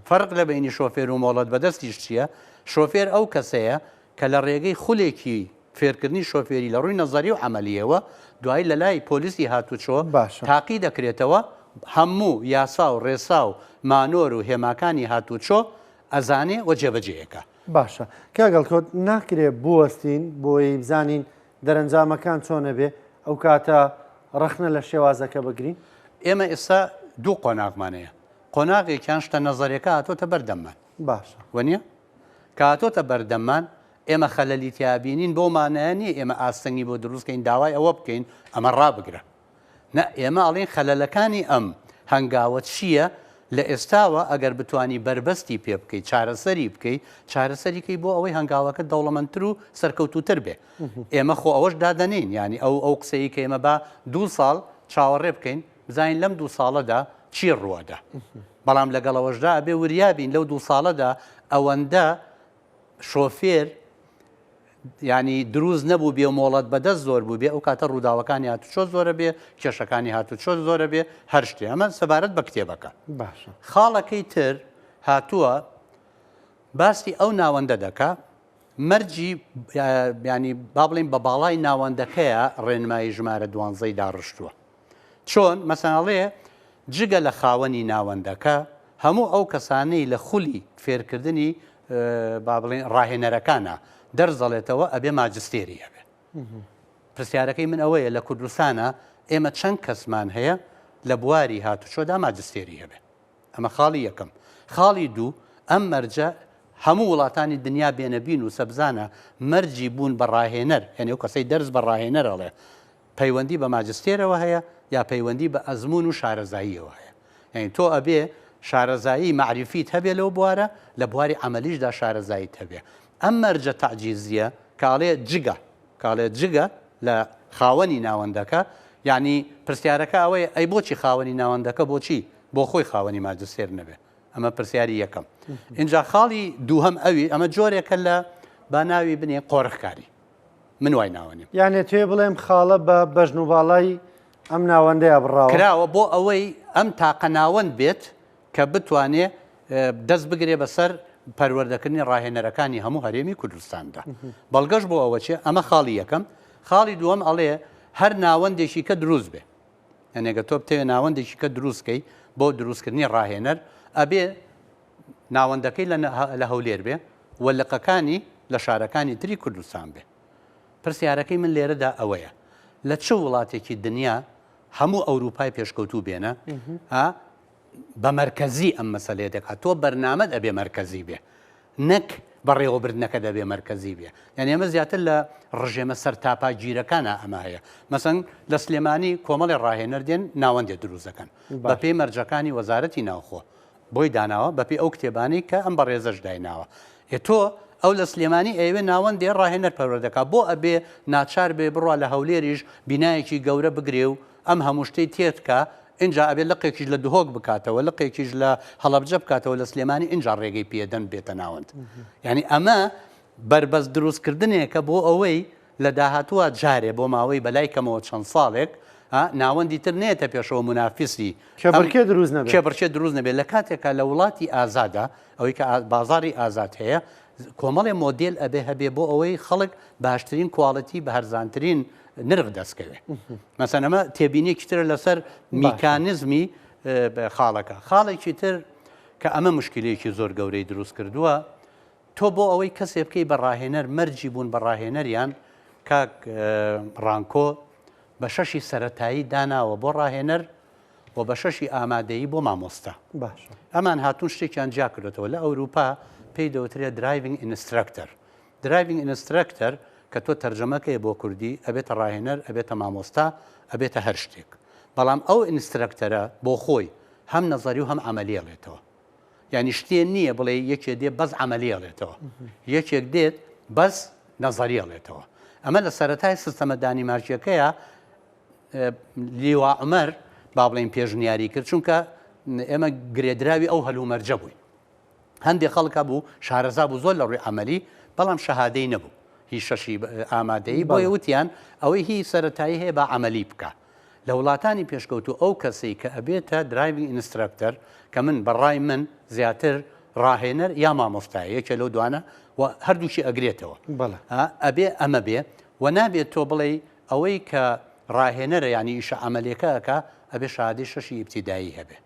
فەرق لە بینی شۆفێر و مۆڵەت بەدەستیش چییە شۆفێر ئەو کەسەیە کە لە ڕێگەی خولێکی فێرکردنی شۆفێری لە ڕووی نەزەری و عەمەلیەوە دوای لە لای پۆلیسی هاتوچۆ تاقی دەکرێتەوە هەموو یاسا و ڕێسا و مانۆر و هێماکانی هاتوچۆ ئەزانێ و جێبەجێیەکە. باشە کاگەڵکۆت ناکرێت بوەستین بۆی بزانین دەرەنجامەکان چۆنە بێ ئەو کاتە ڕخنە لە شێوازەکە بگرین. ئێمە ئێستا دوو قۆناغمانەیە، قۆناغێکیان شتە نەزەرەکە هاتۆتە بەردەممان باشە وەنیە کاتۆتە بەردەممان ئێمە خەلەلی تیابینین بۆ مانایە نیە ئێمە ئاستەنگی بۆ دروستکەین داوای ئەوە بکەین ئەمە ڕابگرە نە ئێمە ئەڵێن خەلەلەکانی ئەم هەنگاوە چییە لە ئێستاوە ئەگەر بتانی بربەستی پێ بکەیت چارەسەری بکەیت چارەسەریکەی بۆ ئەوەی هەنگاوەکە دەوڵەمەندتر و سەرکەوتوتر بێ ئێمە خۆ ئەوەش دادەنین ینی ئەو قسەی کە ئێمە بە 2 ساڵ چاوەڕێ بکەین بزانین لەم 2 ساڵەدا چی ڕوەدا بەڵام لەگەڵەوەشدا ئەبێ وریابین لەو 2 ساڵەدا ئەوەندە شۆفێر ینی دروست نەبوو بێ مۆڵەت بەدەست زۆر بوو بێ ئەو کاتە ڕووداوەکانی هاتوچۆ زۆرە بێ کێشەکانی هاتوچۆ زۆرە بێ هەر شتێ ئەمە سەبارەت بە کتێبەکە باشە خاڵەکەی تر هاتووە باسی ئەو ناوەندە دەکا مەرجی ینی با بڵین بە باڵای ناوەندەکەیە ڕێنمایی ژمارە 12 داڕشتووە چۆن مەسەڵێ جگە لە خاوەنی ناوەندەکە هەموو ئەو کەسانەی لە خولی فێرکردنی با بڵین ڕاهێنەرەکانە دەرزەڵێتەوە ئەبێ ماجستێری هەبێ پرسیارەکەی من ئەوەیە لە کوردستانە ئێمە چەند کەسمان هەیە لە بواری هاتوچۆدا ماجستێری هەبێ ئەمە خاڵی یەکەم خاڵی دوو ئەم مەرجە هەموو وڵاتانی دنیا بێنەبین و سەبزانە مەرجی بوون بە ڕاهێنەر یعنی ئەو کەسەی دەرز بە ڕاهێنەر ئەڵێ پەیوەندی بە ماجستێرەوە هەیە یا پەیوەندی بە ئەزمون و شارەزاییەوە هەیە یعنی تۆ ئەبێ شارەزایی معریفیت هەبێ لەو بوارە لە بواری عملیشدا شارەزاییت هەبێ ئەم مەرجە تەعجیزیە کاڵێ جگە لە خاوەنی ناوەندەکە یعنی پرسیارەکە ئەوەیە ئەی بۆچی خاوەنی ناوەندەکە بۆچی بۆ خۆی خاوەنی ماجستێر نەبێ ئەمە پرسیاری یەکەم اینجا خاڵی دووهەم ئەوی ئەمە جۆرێکە لە با ناوی بنێ قۆڕخکاری من وای ناوەنیم یانێ توێ بڵێم خاڵە بە بەژن و باڵای ئەم ناوەندەیە بڕاوە کراوە بۆ ئەوەی ئەم تاقە ناوەند بێت کە بتوانێ دەست بگرێ بەسەر پەروەردەکردنی ڕاهێنەرەکانی هەموو هەرێمی کوردستاندا بەڵگەش بۆ ئەوە چێ ئەمە خاڵی یەکەم خاڵی دووەم ئەڵێ هەر ناوەندێکی کە دروست بێ هەنێگە تۆ بتەوێ ناوەندێکی کە دروستکەی بۆ دروستکردنی ڕاهێنەر ئەبێ ناوەندەکەی لە هەولێر بێ وەلقەکانی لە شارەکانی تری کوردستان بێ پرسیارەکەی من لێرەدا ئەوەیە لە چه وڵاتێکی دنیا هەموو ئەوروپای پێشکەوتوو بێنە بە مەرکەزی ئەم مەسەلێ دەکات تۆ بەرنامەت ئەبێ مەرکەزی بێ نەک بەڕێوەبردنەکە دەبێ مەرکەزی بێ یعنی ئێمە زیاتر لە ڕژێمە سەر تاپا گیرەکانە ئەمە هەیە مەسەن لە سلێمانی کۆمەڵی ڕاهێنەر دێن ناوەندێ دروستەکەن بە پێی مەرجەکانی وەزارەتی ناوخۆ بۆی داناوە بە پێی ئەو کتێبانی کە ئەم بەڕێزەش دایناوە تۆ ئەو لە سلێمانی ئەوێ ناوەندێ ڕاهێنەر پەروەردەکە بۆ ئەبێ ناچار بێ بڕوا لە هەولێریش بینایەکی گەورە بگرێ و ئەم هەموو شتەی تێتکە اینجا ئەبێ لقێکیش لە دهۆک بکاتەوە لقێکیش لە هەڵەبجە بکاتەوە لە سلێمانی اینجا ڕێگەی پێدەن بێتە ناوەند یعنی ئەمە بربەست دروستکردنێکە بۆ ئەوەی لە داهاتووە جارێ بۆ ماوەی بەلایکەمەوە چەند ساڵێک ناوەندی تر نێتە پێشەوە منافیسی کێبڕکێ دروست نەبێت لە کاتێکە لە وڵاتی ئازادا ئەوەی کە بازاری ئازاد هەیە کۆمەڵی مۆدیل ئەبێ هەبێ بۆ ئەوەی خەڵک باشترین کوواڵەتی بە هەرزانترین نرخ دەستکەوێت مەسەن ئەمە تێبینێکی تر لەسەر میکانیزمی خاڵەکە خاڵێکی تر کە ئەمە مشکلەیەکی زۆر گەورەی دروست کردووە تۆ بۆ ئەوەی کەسێ بکەی بە ڕاهێنەر مەرجی بوون بە ڕاهێنەریان کاک ڕانکۆ بە شەشی سەرەتایی داناوە بۆ ڕاهێنەر و بە شەشی ئامادەیی بۆ مامۆستا ئەمان هاتوون شتێکیان جیا کردێتەوە لە ئەوروپا پێی دەوترێت درایڤینگ ئینستراکتەر درایڤینگ ئینستراکتەر کە تۆ تەرجەمەکەی بۆ کوردی ئەبێتە ڕاهێنەر ئەبێتە مامۆستا ئەبێتە هەر شتێک بەڵام ئەو ئینستراکتەرە بۆ خۆی هەم نەزەری و هەم عملیاڵێتەوە یعنی شتێ نییە بڵێ یەکێ دێت بەس عملیاڵێتەوە یەکێک دێت بەس نەزەریاڵێتەوە ئەمە لە سەرەتای سیستەمە دانیمارکیەکەیە لیوا عومەر با بڵێن پێشنیاری کرد چونکە ئێمە گرێدراوی ئەو هەلومەرجە بووین هەندێک خەڵکە بوو شارەزا بوو زۆر لە ڕووی عملی بەڵام شەهادەی نەبوو هیچ شەشی ئامادەیی بۆیە وتیان ئەوەی هی سەرەتایی هەیە بە عملی بکە لە وڵاتانی پێشکەوتو ئەو کەسەی کە ئەبێتە درایڤینگ ئینستراکتەر کە من بەڕای من زیاتر ڕاهێنەر یا مامۆستایە یەکێ لەو دوانە و هەردووشی ئەگرێتەوە ئەبێ ئەمە بێ و نابێت تۆ بڵێ ئەوەی کە ڕاهێنەرە ینی ئیشە عملەکەکە ئەبێ شادی شەشی ئیبتیدایی هەبێ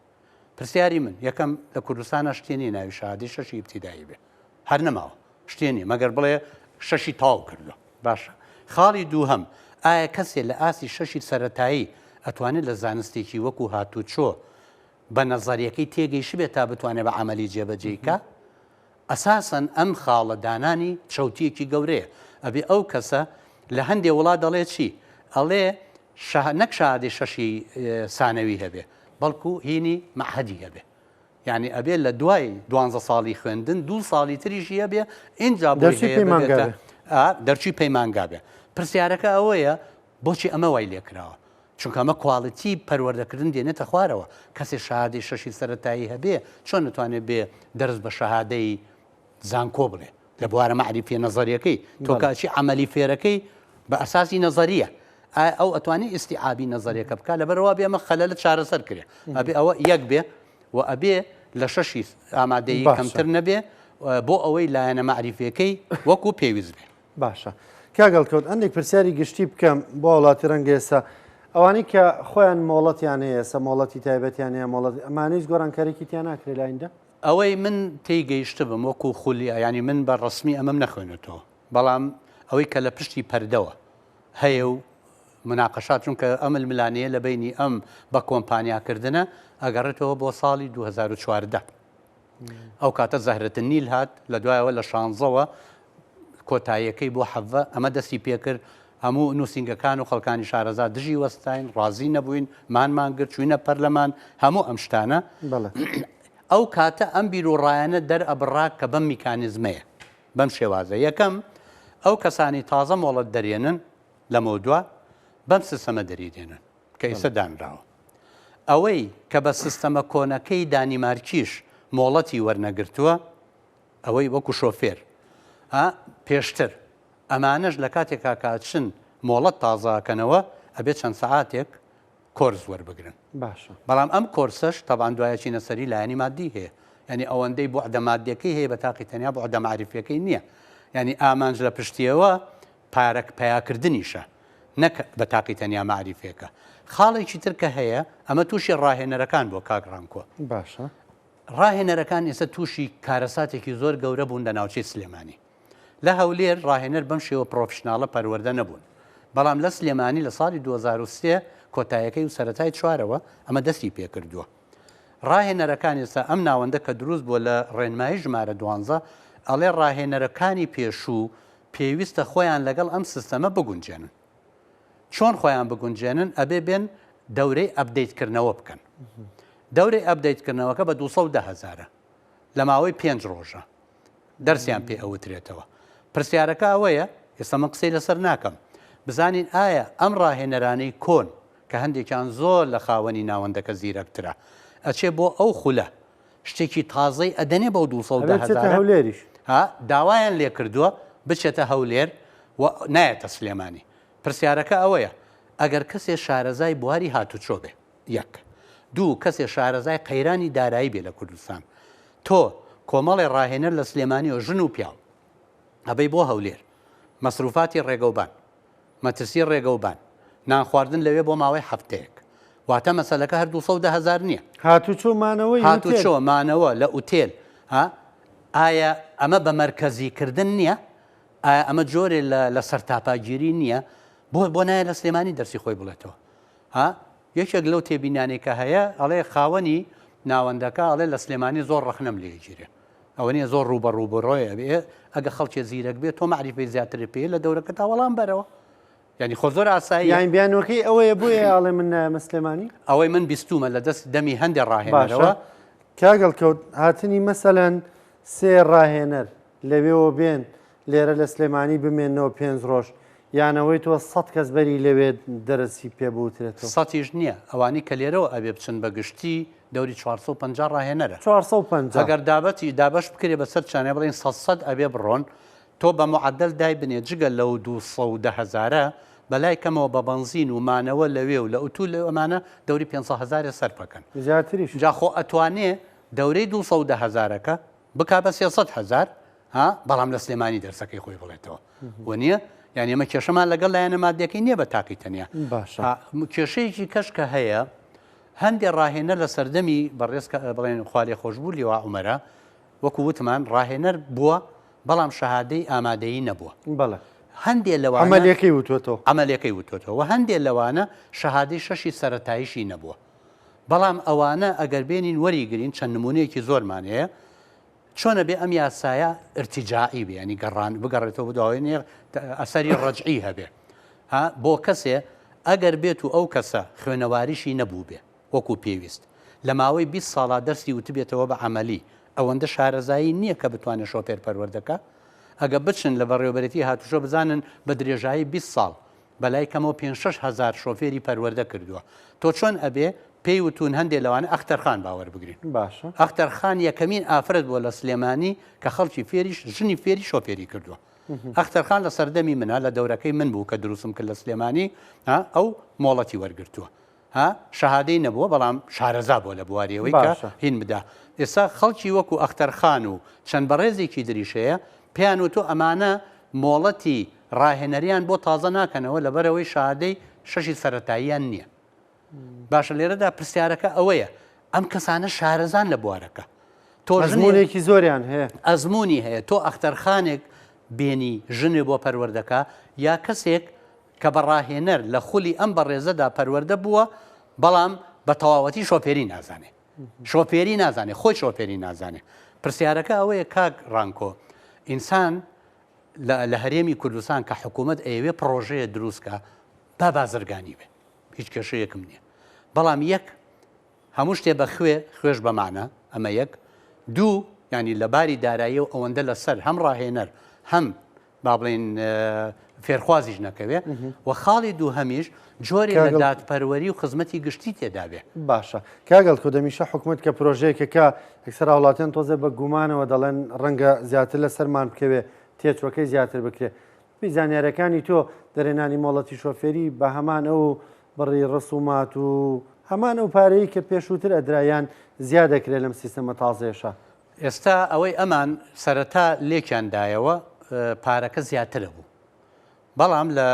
پرسیاری من یەکەم لە کوردستانە شتێنی ناوی شادی شەشی ئیبتیدایی بێ هەر نەماوە شتێنی مەگەر بڵێ شەشی تاو کردو باشە خاڵی دووهەم ئایا کەسێک لە ئاسی شەشی سەرەتایی ئەتوانێت لە زانستێکی وەکو هاتوچۆ بە نەزەریەکەی تێگەیشت بێت تا بتوانێت بە عملی جێبەجێیکە ئەساسەن ئەم خاڵە دانانی چەوتیەکی گەورەیە ئەبێ ئەو کەسە لە هەندێک وڵات دەڵێ چی ئەڵێ نەک شادی شەشی سانەوی هەبێ بەڵکو هینی مەعهەدی هەبێ یعنی ئەبێ لە دوای 12 ساڵی خوێندن 2 ساڵی تریشی هەبێ اینجا دەرچی پەیمانگا بێ پرسیارەکە ئەوەیە بۆچی ئەمە وای لێکراوە چونکە ئەمە کواڵیتی پەروەردەکردن دێنێتە خوارەوە کەسێ شادی شەشی سەرەتایی هەبێ چۆن نتوانێت بێ دەرس بە شەهادەی زانکۆ بڵێ لە بوارە مەعریفی نەزەریەکەی تۆکچی عملی فێرەکەی بە ئەساسی نەزەریە ئەو ئەتوانێت ئیستیعابی نەزەریەکە بکە لەبەرەوە بێ ئەمە خەلەلە چارەسەر کرێ ئەبێ ئەوە یەک بێ و ئەبێ لە شەشی ئامادەیی کەمتر نەبێ بۆ ئەوەی لایەنە مەعریفەکەی وەکو پێویست بێ باشە کاگەڵکەوت ئەندێک پرسیاری گشتی بکەم بۆ وڵاتی ڕەنگە ئێستا ئەوانەی کە خۆیان مۆڵەتیان هەیە ئێستا مۆڵەتی تایبەتیان هەیە مۆڵەت ئەمانەی گۆڕانکاریی تیان ناکرێت لایندە ئەوەی من تێیگەیشت بم وەکو خولی ینی من بە ڕسمی ئەمەم نەخوێنێتەوە بەڵام ئەوەی کە لە پشتی پەردەوە هەیە و مناقەشات چونکە ئەمل ملانەیە لە بینی ئەم بە کۆمپانیاکردنە ئەگەڕێتەوە بۆ ساڵی 2014 ئەو کاتە زەهرەتن نیل هات لە دوایەوە لە شانزەوە کۆتاییەکەی بۆ حەڤە ئەمە دەستی پێکرد هەموو نووسنگەکان و خەڵکانی شارەزا دژی وەستاین ڕازی نەبووین مانگرت چوینە پەرلەمان هەموو ئەم شتانە ئەو کاتە ئەم بیرروڕایەنە دەرئەبڕا کە بەم میکانیزمەیە بەم شێوازە یەکەم ئەو کەسانی تازە مۆڵەت دەرێنن لەمە دووە بەم سیستەمە دەریدێنن کە ئێستا دانراوە ئەوەی کە بە سیستەمە کۆنەکەی دانیمارکیش مۆڵەتی وەرنەگرتووە ئەوەی وەکو شۆفێر پێشتر ئەمانەش لە کاتێکا کاتچن مۆڵەت تازاکەنەوە ئەبێت چەند سەعاتێک کۆرس وەربگرن باشە بەڵام ئەم کۆرسەش تەبان دوایەکی نەسەری لایەنی مادی هەیە ینی ئەوەندەی بۆ عدەمادیەکەی هەیە بە تاقی تەنیا بۆ عدەمعریفەکەی نییە ینی ئامانج لە پشتیەوە پارەک پیاکردنیشە نەک بە تاقی تەنیا معریفێکە خاڵێکی ترکە هەیە ئەمە تووشی ڕاهێنەرەکان بۆ کاگڕانکۆ باشە ڕاهێنەرەکان ئێستا تووشی کارەساتێکی زۆر گەورە بوون لە ناوچەی سلێمانی لە هەولێر ڕاهێنەر بەم شێوە پرۆفشناڵە پەروەردە نەبوون بەڵام لە سلێمانی لە ساڵی 2023 کۆتاییەکەی و سەرەتای چوارەوە ئەمە دەستی پێکردووە ڕاهێنەرەکان ئێستا ئەم ناوەندە کە دروست بووە لە ڕێنمایی ژمارە 12 ئەڵێ ڕاهێنەرەکانی پێشوو پێویستە خۆیان لەگەڵ ئەم سیستەمە بگونجێنن چۆن خۆیان بگونجێنن ئەبێ بێن دەورەی ئەپدەیتکردنەوە بکەن دەورەی ئەپدەیتکردنەوەکە بە 210,000 لە ماوەی 5 ڕۆژە دەرسیان پێ ئەوترێتەوە پرسیارەکە ئەوەیە ئێستا من قسەی لەسەر ناکەم بزانین ئایا ئەم ڕاهێنەرانەی کۆن کە هەندێکیان زۆر لە خاوەنی ناوەندەکە زیرەکترە ئەچێ بۆ ئەو خولە شتێکی تازەی ئەدەنێ بەو 210,000 داوایان لێ کردووە بچێتە هەولێر و نایەتە سلێمانی پرسیارەکە ئەوەیە ئەگەر کەسێ شارەزای بواری هاتوچۆ بێ یەک دوو کەسێ شارەزای قەیرانی دارایی بێ لە کوردستان تۆ کۆمەڵی ڕاهێنەر لە سلێمانی و ژن و پیاو ئەبەی بۆ هەولێر مەسروفاتی ڕێگەوبان مەترسی ڕێگەوبان نان خواردن لەوێ بۆ ماوەی هەفتەیەک واتە مەسەلەکە هەر 210,000 نییە هاتوچۆمانەوە لە ئوتێل ئایا ئەمە بە مەرکەزیکردن نییە ئایا ئەمە جۆرێ لە سەرتاپاگیری نییە بۆ نایە لە سلێمانی دەرسی خۆی بڵێتەوە یەکێک لەو تێبینانێکە هەیە ئەڵێ خاوەنی ناوەندەکە ئەڵێ لە سلێمانی زۆر ڕەخنەم لێگیرێ ئەوە نیە زۆر ڕوبەڕووبڕۆیە بێ ئەگە خەڵکی زیرەک بێت تۆ معریفەی زیاتر پێ لە دەورەکە تا وەڵام بەرەوە ینی خۆ زۆر ئاسایی یان بیانەکەی ئەوەیە بۆیە ئاڵێ من مەسلێمانی ئەوەی من بیستومە لە دەست دەمی هەندێک ڕاهێنەرەوە کاگەڵ کەوت هاتنی مەسەلەن سێ ڕاهێنەر لەوێەوە بێن لێرە لە سلێمانی بمێنەوە 5 ڕۆژ یانەوەی تۆ 100 کەس بەری لەوێ دەرەسی پێبووترێتەوە سەتیش نییە ئەوانی کە لێرەوە ئەبێ بچن بەگشتی دەوری 450 ڕاهێنەرە 450 ئەگەر دابەش بکرێ بەسەر چانێ بڵین 100 ئەبێ بڕۆن تۆ بە معدل دای بنێ جگە لەو 210,000 بەلای کەمەوە بە بەنزین و مانەوە لەوێ و لە ئوتو لە ئەمانە دەوری 500,000 سەر بکەن زیاتریش جاخۆ ئەتوانێ دەورەی 210,000ەکە بک بە 300,000 بەڵام لە سلێمانی دەرسەکەی خۆی بڵێتەوە و نییە یعنی ئەمە کێشەمان لەگەڵ لایەنە مادیەکەی نییە بە تاقی تەنیا کێشەیەکی کەش کە هەیە هەندێک ڕاهێنەر لە سەردەمی بەڕێز بڵێن خوالی خۆشببوو لیوا عومەرە وەکو وتمان ڕاهێنەر بووە بەڵام شەهادەی ئامادەیی نەبووە بەڵێ هەندێک لەوانە عملیەکەی وتوێتەوە ئەمەلەکەی وتۆتەوە و هەندێک لەوانە شەهادەی شەشی سەرەتاییشی نەبووە بەڵام ئەوانە ئەگەر بێنین وەریگرین چەند نمونەیەکی زۆرمان هەیە چۆنە بێ ئەم یاسایە ارتیجاعی بێ ینی گەڕان بگەڕێتەوە بداوێنێ ئەسەری ڕەجعی هەبێ بۆ کەسێ ئەگەر بێت و ئەو کەسە خوێنەواریشی نەبوو بێ وەکو پێویست لە ماوەی 20 ساڵا دەرسی وتبێتەوە بە عملی ئەوەندە شارەزایی نییە کە بتوانێت شۆفێر پەروەردەکە ئەگە بچن لە بەڕێوەبەرەتی هاتوشۆ بزانن بە درێژایی 20 ساڵ بەلای کەمەوە 5-6 شۆفێری پەروەردە کردووە تۆ چۆن ئەبێ پێی وتون هەندێک لەوانە ئەختەرخان باوەڕ بگرین باشە ئەختەرخان یەکەمین ئافرەت بووە لە سلێمانی کە خەڵکی فێریش ژنی فێری شۆفێری کردووە ئەختەرخان لە سەردەمی منە لە دەورەکەی من بوو کە دروستم کرد لە سلێمانی ئەو مۆڵەتی وەرگرتووە شەهادەی نەبووە بەڵام شارەزا بووە لە بوارەوەی کە هین بدا ئێستا خەڵکی وەکو ئەختەرخان و چەند بەڕێزێکی دریشەیە پێیان و تۆ ئەمانە مۆڵەتی ڕاهێنەریان بۆ تازە ناکەنەوە لەبەرەوەی شادەی شەشی سەرەتاییان نییە باشە لێرەدا پرسیارەکە ئەوەیە ئەم کەسانە شارەزان لە بوارەکە تۆ ئەزمونێکی زۆریان هەیە ئەزمموی هەیە تۆ ئەختەرخانێک بێنی ژنێ بۆ پەروەردەکە یا کەسێک کە بەڕاهێنەر لە خولی ئەم بەڕێزەدا پەروەردە بووە بەڵام بە تەواوەتی شۆفێری نازانێ شۆفێری نازانێ خۆی شۆفێری نازانێ پرسیارەکە ئەوەیە کاک ڕانکۆ ئینسان لە هەرێمی کوردستان کە حکوومەت ئەوێ پرۆژەیە دروستکە با بازرگانی بێ هیچ کێشەیەکم نییە بەڵام یەک هەموو شتێ بە خوێش بەمانە ئەمە یەک دوو ینی لە باری دارایی و ئەوەندە لەسەر هەم ڕاهێنەر هەم با بڵێن فێرخوازیش نەکەوێ و خاڵی دوو هەمیش جۆری لە دادپەروەری و خزمەتی گشتی تێدا بێ باشە کاگەڵ کۆ دەمیشە حکوومەت کە پرۆژەیەکەکە ئەکسەر وڵاتیان تۆزێ بە گومانەوە دەڵێن ڕەنگە زیاتر لەسەرمان بکەوێ تێچوەکەی زیاتر بکرێت بیزانیارەکانی تۆ دەرێنانی مۆڵەتی شۆفێری بە هەمان ئەو بڕی ڕسومات و هەمان ئەو پارەی کە پێشووتر ئەدرایان زیاد دەکرێت لەم سیستەمە تازەیەشە ئێستا ئەوەی ئەمان سەرەتا لێکیاندایەوە پارەکە زیاترە بوو بەڵام لە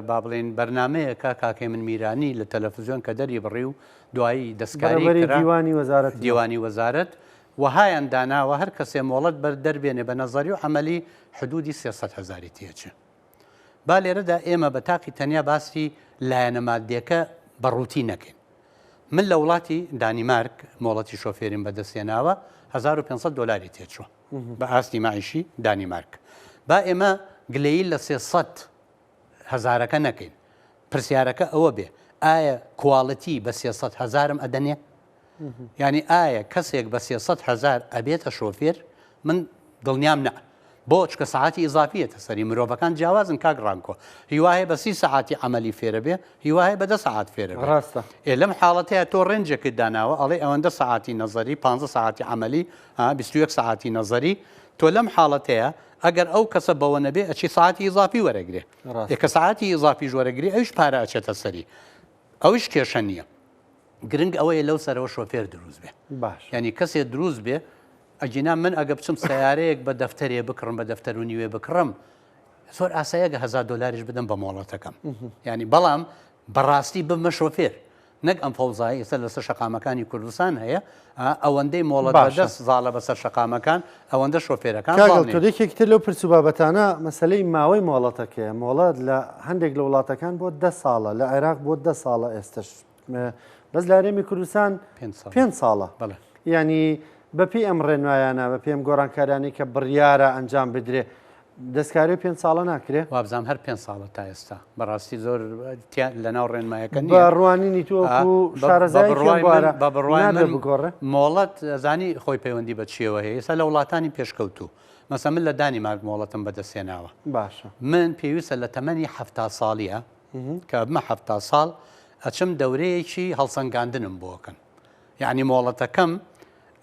با بڵێن بەرنمەیەکە کاکەی من میرانی لە تەلەڤیزیۆن کە دەری بڕی و دوایی دەستکاری دیوانی وەزارەت وهایان داناوە هەر کەسێ مۆڵەت بەر دەربێنێ بە نەزەری و عملی حدودی 300,000 تێچێ با لێرەدا ئێمە بە تاقی تەنیا باسی لایەنە مادیەکە بەڕووتی نەکەین من لە وڵاتی دانیمارک مۆڵەتی شۆفێریم بەدەستێناوە 1500 دلاری تێچوە بە ئاستی معیشی دانیمارک با ئێمە گلەیی لە 300,000ەکە نەکەین پرسیارەکە ئەوە بێ ئایا کواڵەتی بە 300,000م ئەدەنێ ینی ئایا کەسێک بە 300,000 ئەبێتە شۆفێر من دڵنیام نە بۆ چکە ساعتی ئیزافیەتە سەری مرۆڤەکان جیاوازن کاک ڕانکۆ هیوایە بە 30 ساعتی عملی فێرە بێ هیوایە بە 10 ساعت فێرە ڕاستە لەم حاڵەتەیە تۆ ڕێنجێکت داناوە ئەڵێ ئەوەندە ساعتی نەزەری 15 ساعتی عملی 21 ساعتی نەزەری تۆ لەم حاڵەتەیە ئەگەر ئەو کەسە بەوە نەبێ ئەچی ساعتی ئیزافی وەرەگرێ کە ساعتی ئیزافی ژوەرەگری ئەوش پارە ئەچێتە سەری ئەوش کێشە نییە گرنگ ئەوەیە لەو سەرەوە شۆفێر دروست بێ باش ینی کەسێ دروست بێ ئەجینا من ئەگە بچم سیارەیەک بە دەفتەرێ بکڕم بە دەفتەر و نیوێ بکڕم زۆر ئاساییەگە 1000 دلاریش بدەم بە مۆڵەتەکەم ینی بەڵام بەڕاستی بمە شۆفێر نەک ئەم فەوزایی ئێستا لەسەر شەقامەکانی کوردستان هەیە ئەوەندەی مۆڵەت بەدەست زاڵە بەسەر شەقامەکان ئەوەندە شۆفێرەکان تۆدێکێکتر لەو پرسو بابەتانە مەسلەی ماوەی مۆڵەتەکەیە مۆڵەت لە هەندێک لە وڵاتەکان بۆ 10 ساڵە لە عێراق بۆ 10 ساڵە ئێستش بەس لە هەرێمی کوردستان 5 ساڵە ینی بەپی ئەم ڕێنمایانە بە پێم گۆڕانکارانی کە بڕیارە ئەنجام بدرێ دەستکاری 5 ساڵە ناکرێ وابزانام هەر 5 ساڵە تا ئێستا بەڕاستی زۆر لە ناو ڕێنمایەکە بە ڕوانینی تۆ بگۆڕێ مۆڵەت زانی خۆی پەیوەندی بە چیەوە هەیە ئێستا لە وڵاتانی پێشکەوتوو مەسە من لە دانیمارک مۆڵەتم بەدەستێناوە باشە من پێویستە لە تەمەنی 70 ساڵیە کە بمە 70 ساڵ ئەچم دەورەیەکی هەڵسەنگاندنم بۆکەن یعنی مۆڵەتەکەم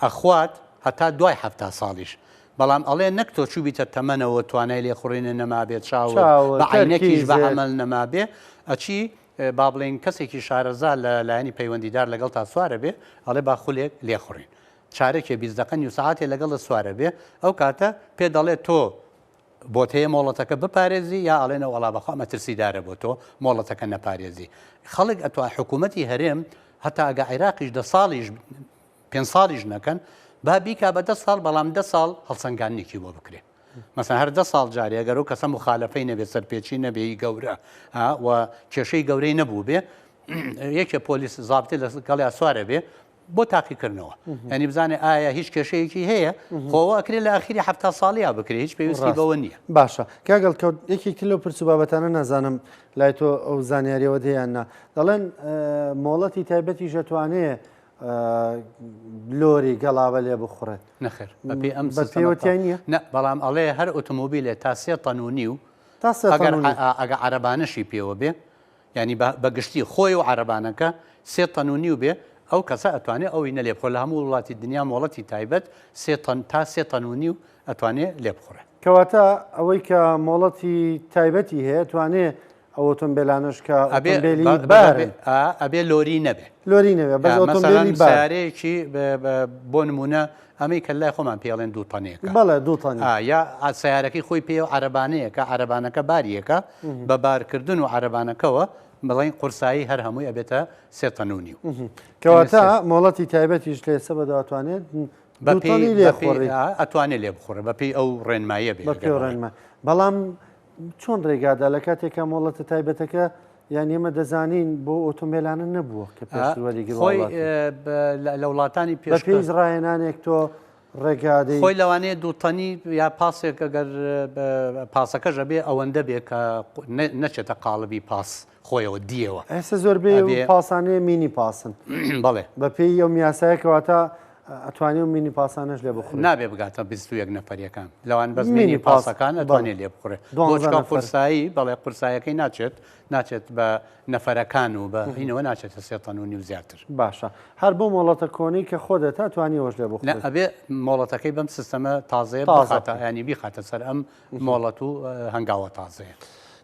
ئەخوات هەتا دوای 70 ساڵیش بەڵام ئەڵێ نەک تۆ چوبیتە تەمەنەوە توانای لێخوڕینە نەمابێت چاوە بە عینەکیش بە عمل نەمابێ ئەچی با بڵێن کەسێکی شارەزا لە لایەنی پەیوەندیدار لەگەڵ تا سوارە بێ ئەڵێ با خولێک لێخوڕین چارێکی 20 دقیقە نیو ساعتێ لەگەڵ سوارە بێ ئەو کاتە پێ دەڵێت تۆ بۆت هەیە مۆڵەتەکە بپارێزی یا ئەڵێنە وەڵا بەخوا مەترسیدارە بۆ تۆ مۆڵەتەکە نەپارێزی خەڵک ئەتوان حکوومەتی هەرێم هەتا ئەگە عێراقیش 10 ساڵیش 5 ساڵیش نەکەن با بیکا بە 10 ساڵ بەڵام 10 ساڵ هەڵسەنگانێکی بۆ بکرێ مەسەن هەر 10 ساڵ جارێ ئەگەر و کەسە مخالەفەی نەبێت سەرپێچی نەبێی گەورە و کێشەی گەورەی نەبوو بێ یەکێ پۆلیس زابطی لەگەڵی سوارە بێ بۆ تاقیکردنەوە ینی بزانێ ئایا هیچ کێشەیەکی هەیە خۆوە ئەکرێت لە ئاخری هەفتا ساڵیا بکرێت هیچ پێویستی بەوە نییە باشە کاگەڵ کەوت یەکێکی لەو پرسو بابەتانە نازانم لای تۆ ئەو زانیاریەوە دەیاننا دەڵێن مۆڵەتی تایبەتی ژەتوانەیە لۆری گەڵاوە لێ بخوڕێت نەخێر بەپێ ئەم پێوەتیان نییە نە بەڵام ئەڵێ هەر ئۆتۆمۆبیلێ تا 3 تەنونی و ئەگە عەرەبانەشی پێوە بێ ینی بەگشتی خۆی و عەرەبانەکە 3 تەنونی و بێ ئەو کەسە ئەتوانێت ئەوی نە لێ بخۆ لە هەموو وڵاتی دنیا مۆڵەتی تایبەت تا 3 تەنونی و ئەتوانێت لێ بخۆڕێت کەواتە ئەوەی کە مۆڵەتی تایبەتی هەیە توانێت ئەو ئۆتۆمبیلانش کە ئۆتۆمبیلی بارن ئەبێ لۆری نەبێ لۆری نەبێ بەس ئۆتۆمبیلی بار سیارەیەکی بۆ نمونە ئەمەی کە لای خۆمان پێڵێن 2 تەنێکە بەڵێ 2 تەنی یا سیارەکەی خۆی پێ و عەرەبانەیە کە عەرەبانەکە باریەکە بە بارکردن و عەرەبانەکەەوە بڵین قورسایی هەر هەمووی ئەبێتە 3 تەنونی و کەواتە مۆڵەتی تایبەتیش لێسە بەداتوانێت ئەتوانێت لێ بخۆڕێ بەپێی ئەو ڕێنمایە بێ ڕێنمە بەڵام چۆن ڕێگادا لە کاتێکە مۆڵەتە تایبەتەکە یان ئێمە دەزانین بۆ ئۆتۆمبیلانە نەبووە کە خۆی لە وڵاتانی پێش ڕاهێنانێک تۆ ڕێگادەی خۆی لەوانەیە 2 تەنی یا پاسێک ئەگەر پاسەکەژە بێ ئەوەندە بێ کە نەچێتە قاڵبی پاس خۆیەوە دیەوە ئێستا زۆربەی پاسانەیە مینی پاسن بەڵێ بەپێی ئەو میاسایەکەواتە ئەتوانێت و مینی پاسانەش لێ بخۆ نابێ بگاتە 21 نەفەریەکان لەوان بەس مینی پاسەکان ئەتوانێت لێ بخورێ بۆچکە قورسایی بەڵێ قورسایەکەی ناچێت بە نەفەرەکان و بە هینەوە ناچێتە 3 تەنونی و زیاتر باشە هەر بۆ مۆڵەتە کۆنی کە خۆدە تا توانیەوەش لێ بخۆ ئەبێ مۆڵەتەکەی بەم سیستەمە تازەیە بخاتە ینی بیخاتە سەر ئەم مۆڵەت و هەنگاوە تازەیە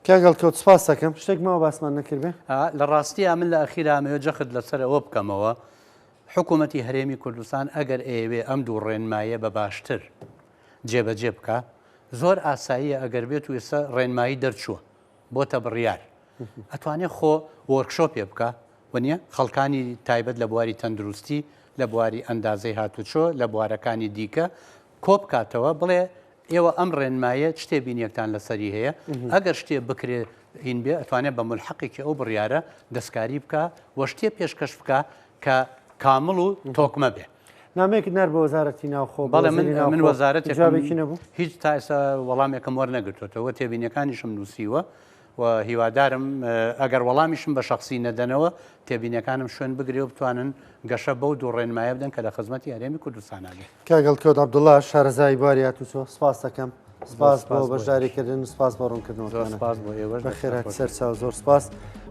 کاگەڵ کەوت سپاس دەکەم شتێکمەوە باسمان نەکردبێ لە ڕاستیە من لە ئەخیرامەوە جەخت لەسەر ئەوە بکەمەوە حکوومەتی هەرێمی کوردستان ئەگەر ئێوێ ئەم دوو ڕێنمایە بە باشتر جێبەجێ بکە زۆر ئاساییە ئەگەر بێت و ئێستا ڕێنمایی دەرچووە بۆتە بڕیار ئەتوانێت خۆ وەرکشۆپێ بکە وەنیە خەڵکانی تایبەت لە بواری تەندروستی لە بواری ئەندازەی هاتوچۆ لە بوارەکانی دیکە کۆ بکاتەوە بڵێ ئێوە ئەم ڕێنمایە شتێ بینیەکتان لەسەری هەیە ئەگەر شتێ بکرێ هین بێ ئەتوانێت بە ملحەقێکی ئەو بڕیارە دەستکاری بکە وە شتێ پێشکەش بکە کە کامل و تۆکمە بێ نامەیەک نەر بە وەزارەتی ناوخۆ بەڵێ من وەزارەتێکی نەبوو هیچ تا ئێستا وەڵامێکم وەرنەگرتوێتەوە تێبینیەکانیشم نووسیوە و هیوادارم ئەگەر وەڵامیشم بە شخصی نەدەنەوە تێبینیەکانم شوێن بگرێ و بتوانن گەشە بەو دوو ڕێنمایە بدەن کە لە خزمەتی هەرێمی کوردستانە بێ کاگەڵ کەوت عەبدوڵڵا شارەزای بواری هاتوچۆ سپاس دەکەم سپاس بۆ بەشداریکردن و سپاس بە ڕوونکردنەوە بەخێرات سەرچاو زۆر سپاس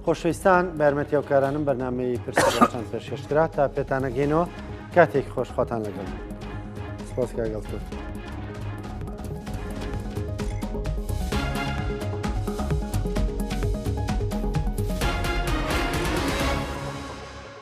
خۆشەویستان بەرمەتی ئەوکارانم بەرنامەی پرسیارەکان پێشکەشکرا تا پێتانەگەینەوە کاتێک خۆشخواتان لەگەڵ سپاس کاگەڵ کەوت